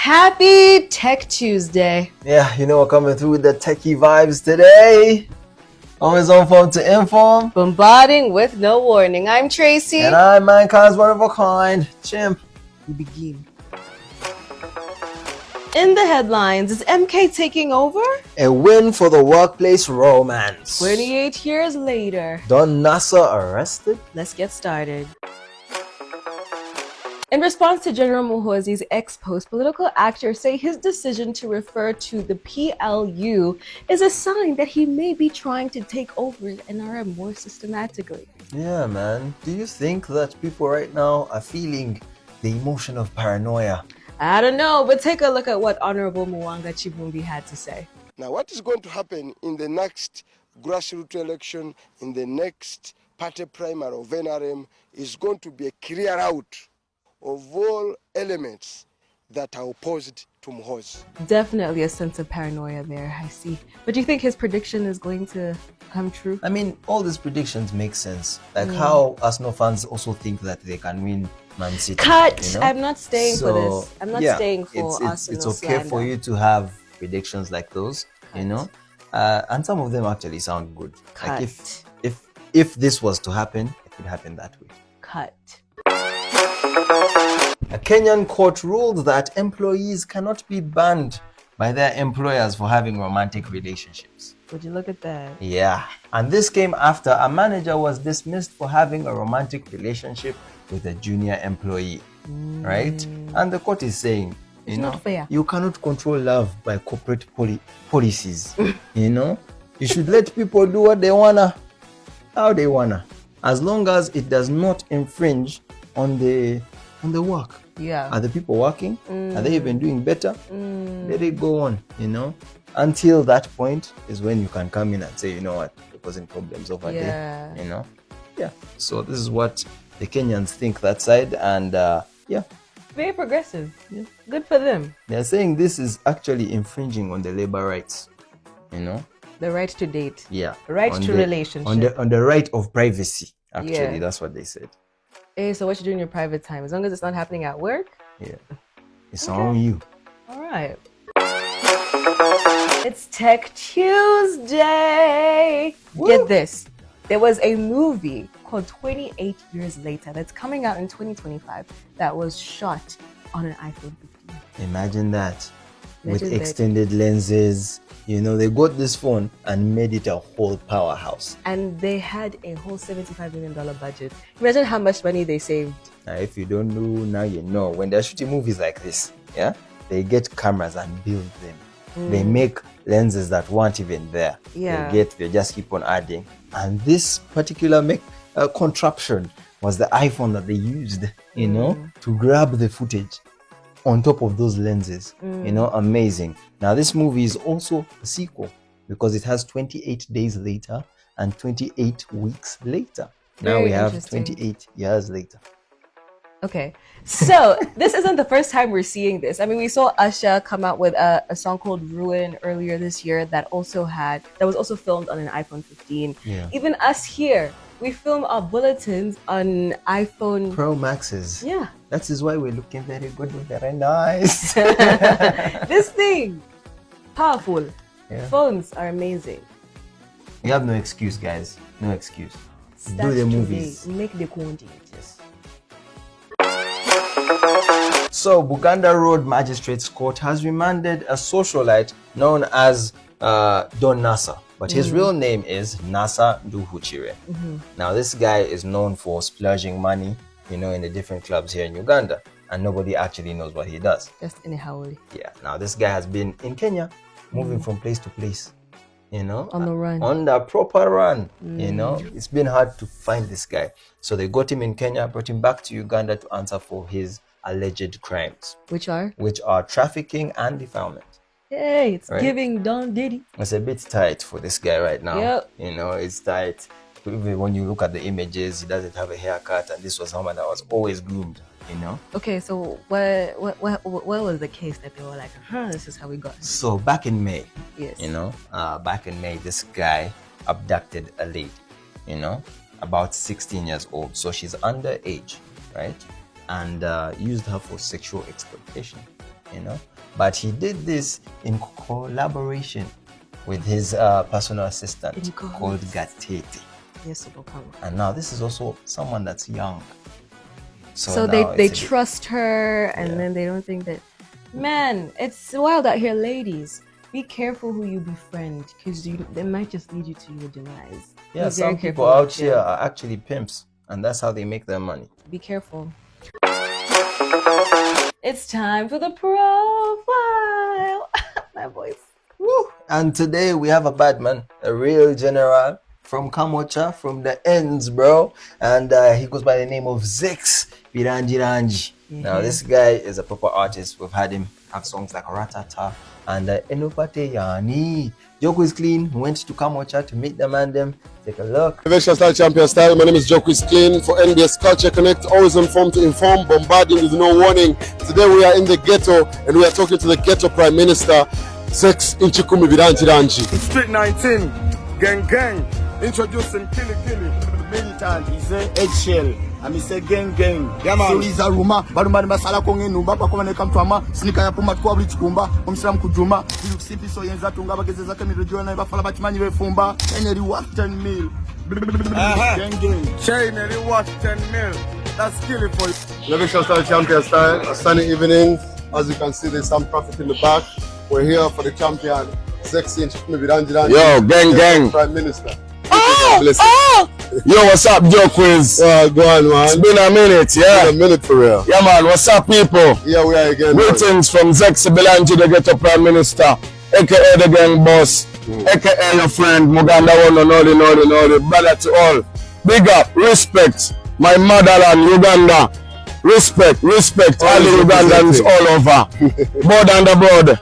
Happy Tech Tuesday. Yeah, we're coming through with the techie vibes today. Always on form to inform. Bombarding with no warning. I'm Tracy. And I'm mankind's one of a kind, Chimp. We begin. In the headlines, is MK taking over? A win for the workplace romance. 28 years later. Don Nasa arrested? Let's get started. In response to General Muhoozi's ex-post, political actors say his decision to refer to the PLU is a sign that he may be trying to take over the NRM more systematically. Yeah, man. Do you think that people right now are feeling the emotion of paranoia? I don't know, but take a look at what Honorable Mwanga Chibumbi had to say. Now, what is going to happen in the next grassroots election, in the next party primary of NRM, is going to be a clear out of all elements that are opposed to Muhoozi. Definitely a sense of paranoia there, I see. But do you think his prediction is going to come true? I mean, all these predictions make sense. Like how Arsenal fans also think that they can win Man City. Cut! I'm not staying for this. I'm not staying for it's Arsenal okay slander. for you to have predictions like those, and some of them actually sound good. Cut. Like if this was to happen, it would happen that way. Cut. A Kenyan court ruled that employees cannot be banned by their employers for having romantic relationships. Would you look at that? Yeah, and this came after a manager was dismissed for having a romantic relationship with a junior employee, right? And the court is saying, not fair. You cannot control love by corporate policies. You should let people do what they wanna, how they wanna, as long as it does not infringe on the work. Yeah. Are the people working? Are they even doing better? Let it go on, Until that point is when you can come in and say, you know what, there wasn't problems over there. Yeah. So this is what the Kenyans think that side, and Very progressive. Yeah. Good for them. they're saying this is actually infringing on the labor rights. The right to date. Yeah. The right On to the- relationship. On the right of privacy. Actually, Yeah. that's what they said. Hey, so what you do in your private time? As long as it's not happening at work? Yeah. It's on you. All right. It's Tech Tuesday. Get this. There was a movie called 28 Years Later that's coming out in 2025 that was shot on an iPhone 15. Imagine that. With Imagine that. extended lenses. They got this phone and made it a whole powerhouse. And they had a whole $75 million budget. Imagine how much money they saved. Now, if you don't know, now you know. When they're shooting movies like this, they get cameras and build them. They make lenses that weren't even there. Yeah. They just keep on adding. And this particular contraption was the iPhone that they used, to grab the footage on top of those lenses. Amazing. Now, this movie is also a sequel because it has 28 days later and 28 weeks later. Now Very we have interesting. 28 years later. Okay, so this isn't the first time we're seeing this. I mean, we saw Usher come out with a song called Ruin earlier this year that was also filmed on an iPhone 15. Yeah. Even us here, we film our bulletins on iPhone Pro Maxes. Yeah. That is why we're looking very good and very nice. This thing, powerful. Yeah. Phones are amazing. You have no excuse, guys. No excuse. Start Do the today. movies. Make the content. Yes. So, Buganda Road Magistrates Court has remanded a socialite known as Don Nasa, but his real name is Nasa Nduhuchire. Now, this guy is known for splurging money, in the different clubs here in Uganda, and nobody actually knows what he does. Just anyhow. Yeah. Now, this guy has been in Kenya, moving from place to place, On the run. On the proper run, It's been hard to find this guy. So they got him in Kenya, brought him back to Uganda to answer for his alleged crimes, Which are? which are trafficking and defilement. Hey, it's Right. giving Don Diddy. It's a bit tight for this guy right now. Yep. It's tight. Even when you look at the images, he doesn't have a haircut, and this was someone that was always groomed, Okay, so what was the case that they were like, this is how we got him? So back in May, Yes. back in May, this guy abducted a lady, about 16 years old. So she's underage, right? And used her for sexual exploitation, you know. But he did this in collaboration with his personal assistant called Gatete. Yes, and now this is also someone that's young. So they trust her, and then they don't think that. Man, it's wild out here, ladies. Be careful who you befriend, because they might just lead you to your demise. Yeah, some people out here are actually pimps, and that's how they make their money. Be careful. It's time for the profile. My voice. Woo. And today we have a bad man, a real general from Kamocha, from the ends, bro. And he goes by the name of Zex Biranjiranji. Now, this guy is a proper artist. We've had him have songs like Ratata and Enopate Yani. Joko is Clean went to Kamocha to meet the man them. Take a look. Innovation Style Champion Style. My name is Joko is Clean for NBS Culture Connect. Always informed to inform, bombarding with no warning. Today we are in the ghetto and we are talking to the ghetto Prime Minister, Zex Inchikumi Biranjiranji. Street 19, gang gang, introducing Killy. Militant, he say eggshell. I say gang. Yeah, man. So he's a rumor. Barumba masala konge numba pa koma nekam twama. Snika ya puma tukwa buli chikumba. Omusiramu kujuma. Bilu sipi so yenza tunga bageze zake mirojo na bafala bachimanyi befumba. Eneri worth 10 mil. Gang. Chain and it was 10 mil. That's Killy for you. Innovation Style Champion Style. A sunny evening. As you can see, there's some traffic in the back. We're here for the champion, Zex Inchikumi Biranjiranji. Yo, gang. Prime Minister. Yo, what's up, Joe Quiz? Go on, man. It's been a minute, yeah? Been a minute for real. Yeah, man, what's up, people? Here we are again. Greetings from Zex Biranji, the Ghetto Prime Minister, aka the gang boss, aka your friend, Muganda Noli, brother to all. Big up, respect, my motherland, Uganda. Respect, all the Ugandans all over. Board and abroad.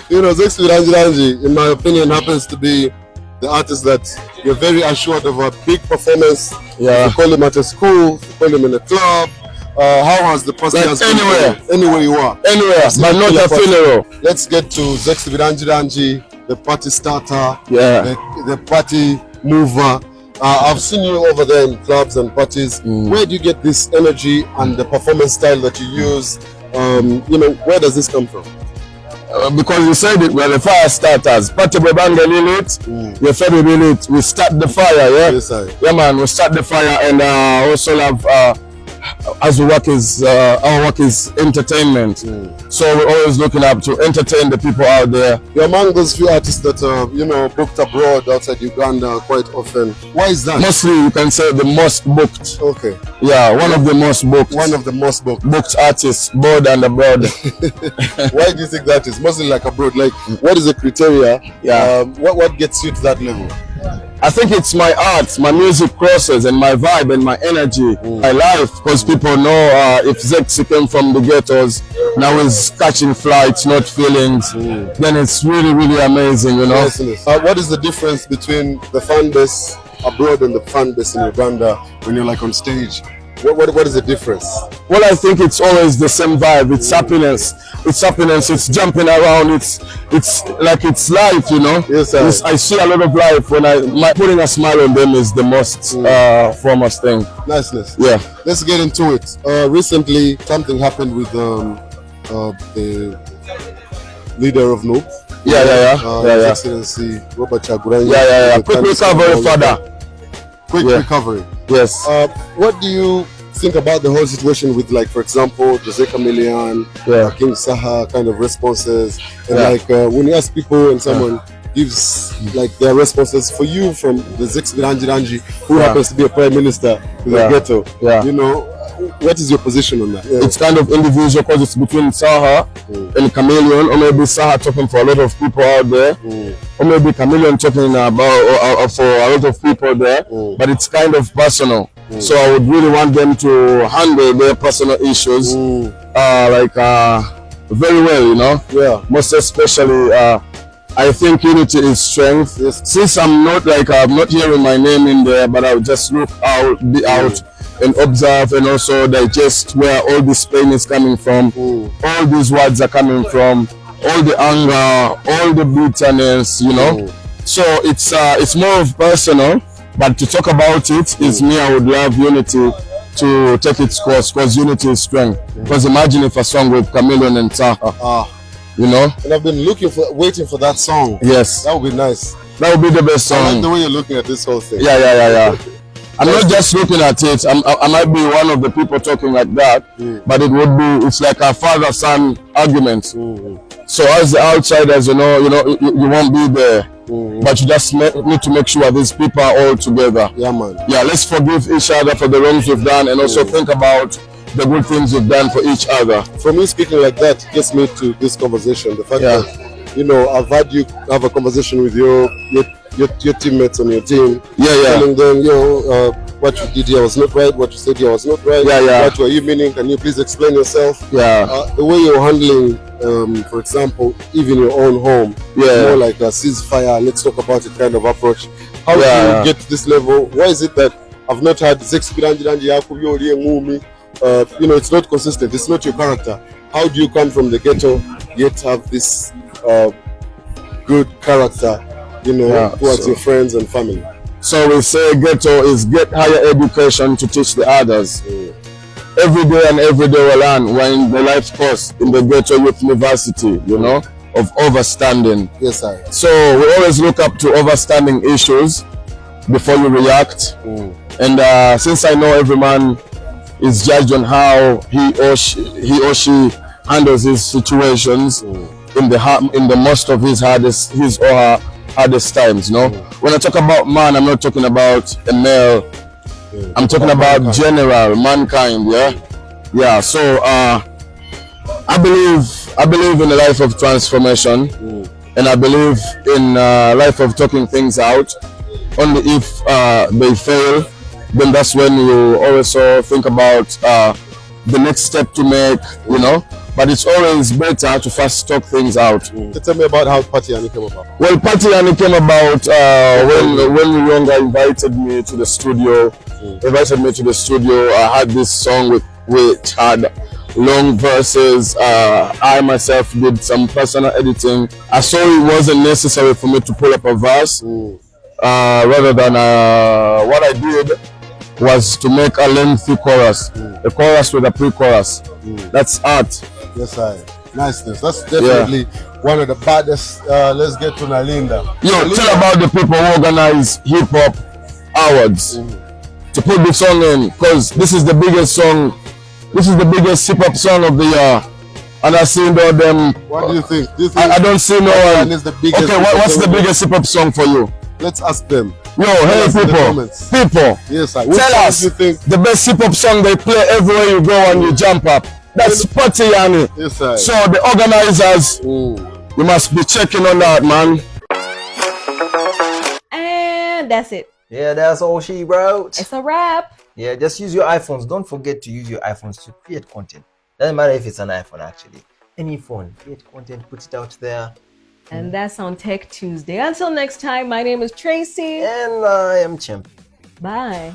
You know, Zex Biranjiranji, in my opinion, happens to be the artist that you're very assured of a big performance. Yeah. You call him at a school, you call him in a club. How has the process Like anywhere you are? Anywhere, but not a funeral. Let's get to Zex Biranjiranji, the party starter, Yeah. the party mover. I've seen you over there in clubs and parties. Where do you get this energy and the performance style that you use? You know, where does this come from? Because you said it, we're the fire starters. Party Bebanga Lilit, you said it, we start the fire, yeah? Yes, sir. Yeah, man, we start the fire and also have, as we work is, our work is entertainment. So we're always looking up to entertain the people out there. You're among those few artists that, you know, booked abroad outside Uganda quite often. Why is that? Mostly, you can say the most booked. Okay. Yeah, one of the most booked. One of the most booked. Booked artists, board and abroad. Why do you think that is? Mostly like abroad. Like, what is the criteria? Yeah. What gets you to that level? I think it's my art, my music process, and my vibe and my energy, my life. Because people know if Zex came from the ghettos, now he's catching flights, not feelings. Then it's really, really amazing, you know. Niceness. What is the difference between the fan base abroad and the fan base in Uganda when you're like on stage? What is the difference? Well, I think it's always the same vibe. It's happiness. It's jumping around. It's like it's life, you know. Yes, sir. I see a lot of life when putting a smile on them is the most foremost thing. Niceness. Yeah. Let's get into it. Recently, something happened with the leader of NUP. Yeah. His Excellency Robert Kyagulanyi. Yeah. Quick recovery, father. Quick recovery. Yes. What do you think about the whole situation with, like, for example, Jose Chameleon, King Saha kind of responses, and like when you ask people and someone gives like their responses for you from the Zex Biranjiranji, who happens to be a prime minister in the ghetto, you know, what is your position on that? It's kind of individual because it's between Saha and Chameleon, or maybe Saha talking for a lot of people out there, or maybe Chameleon talking about for a lot of people there, but it's kind of personal. So I would really want them to handle their personal issues very well, you know. Yeah. Most especially, I think unity is strength. Yes. Since I'm not hearing my name in there, but I'll just look out, be out and observe and also digest where all this pain is coming from, all these words are coming from, all the anger, all the bitterness, you know. So it's more of personal, but to talk about it is me. I would love unity to take its course, because unity is strength. Because imagine if a song with Chameleon and Taha, you know? And I've been waiting for that song. Yes. That would be nice. That would be the best I like song. the way you're looking at this whole thing. Yeah. I'm not just looking at it. I might be one of the people talking like that, but it would be. It's like a father-son argument. So as the outsiders, you won't be there, but you just need to make sure these people are all together. Yeah, man. Yeah, let's forgive each other for the wrongs we've done, and also think about the good things we've done for each other. For me, speaking like that gets me to this conversation. The fact that I've had you have a conversation with your teammates on your team, telling them, what you did here was not right, what you said here was not right. What were you meaning? Can you please explain yourself? The way you're handling, for example, even your own home, more like a ceasefire, let's talk about it kind of approach. How do you get to this level? Why is it that I've not had it's not consistent, it's not your character. How do you come from the ghetto yet have this good character, towards your friends and family? So we say ghetto is get higher education to teach the others. Every day we learn. We're in the life course in the Ghetto Youth University, of overstanding. Yes, sir. So we always look up to overstanding issues before you react. And since I know every man is judged on how he or she handles his situations in the most of his or her hardest times, When I talk about man, I'm not talking about a male. I'm talking about general mankind, yeah. So I believe in a life of transformation, and I believe in a life of talking things out. Only if they fail, then that's when you also think about the next step to make, But it's always better to first talk things out. Tell me about how Patiani came about. Well, Patiani came about when Yonga invited me to the studio. I had this song which had long verses. I myself did some personal editing. I saw it wasn't necessary for me to pull up a verse. Rather than what I did was to make a lengthy chorus. A chorus with a pre-chorus. That's art. Yes, sir. Niceness. That's definitely one of the baddest. Let's get to Nalinda. Tell about the people who organize hip hop awards to put the song in, because this is the biggest song. This is the biggest hip hop song of the year, and I see them. What do you think? I don't see no one. Is the biggest okay, what's the biggest hip hop song for you? Let's ask them. Hey people. Yes, sir. Tell us you think the best hip hop song they play everywhere you go and you jump up. That's Patiani. Yes, sir. So the organizers, you must be checking on that, man. And that's it. Yeah, that's all she wrote. It's a wrap. Yeah, just use your iPhones. Don't forget to use your iPhones to create content. Doesn't matter if it's an iPhone, actually. Any phone, create content, put it out there. And that's on Tech Tuesday. Until next time, my name is Tracy. And I am Champion. Bye.